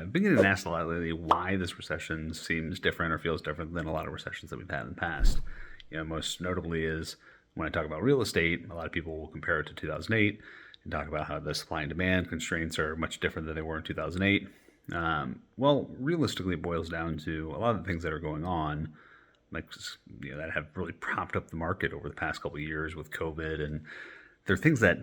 I've been getting asked a lot lately why this recession seems different or feels different than a lot of recessions that we've had in the past. Most notably is when I talk about real estate, a lot of people will compare it to 2008 and talk about how the supply and demand constraints are much different than they were in 2008. Well, realistically, it boils down to a lot of the things that are going on, like that have really propped up the market over the past couple of years with COVID, and they're things that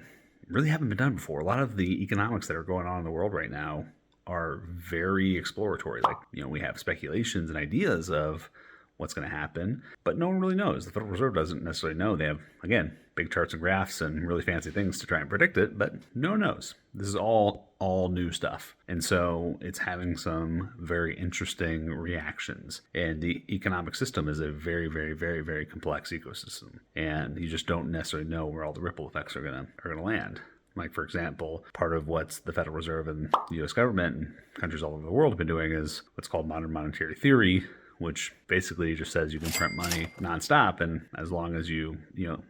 really haven't been done before. A lot of the economics that are going on in the world right now are very exploratory. Like, we have speculations and ideas of what's going to happen, but no one really knows. The Federal Reserve doesn't necessarily know. They have, again, big charts and graphs and really fancy things to try and predict it, but no one knows. This is all new stuff. And so it's having some very interesting reactions. And the economic system is a very, very, very, very complex ecosystem. And you just don't necessarily know where all the ripple effects are gonna land. Like, for example, part of what the Federal Reserve and the US government and countries all over the world have been doing is what's called modern monetary theory, which basically just says you can print money nonstop, and as long as you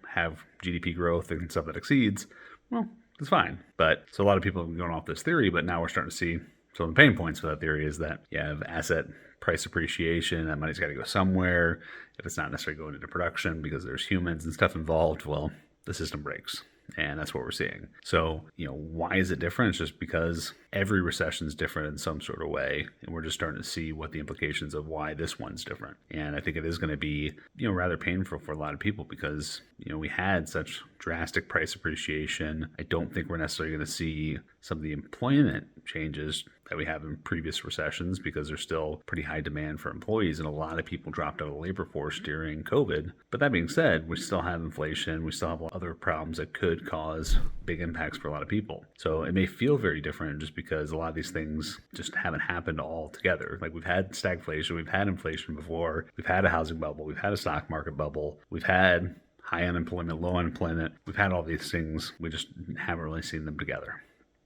have GDP growth and stuff that exceeds, well, it's fine. But so a lot of people have been going off this theory, but now we're starting to see some of the pain points for that theory is that you have asset price appreciation. That money's got to go somewhere. If it's not necessarily going into production because there's humans and stuff involved, well, the system breaks. And that's what we're seeing. So, why is it different? It's just because every recession is different in some sort of way. And we're just starting to see what the implications of why this one's different. And I think it is going to be, rather painful for a lot of people because, we had such drastic price appreciation. I don't think we're necessarily going to see some of the employment changes that we have in previous recessions because there's still pretty high demand for employees and a lot of people dropped out of the labor force during COVID. But that being said, we still have inflation. We still have other problems that could cause big impacts for a lot of people. So it may feel very different just because a lot of these things just haven't happened all together. Like, we've had stagflation, we've had inflation before, we've had a housing bubble, we've had a stock market bubble, we've had high unemployment, low unemployment. We've had all these things. We just haven't really seen them together.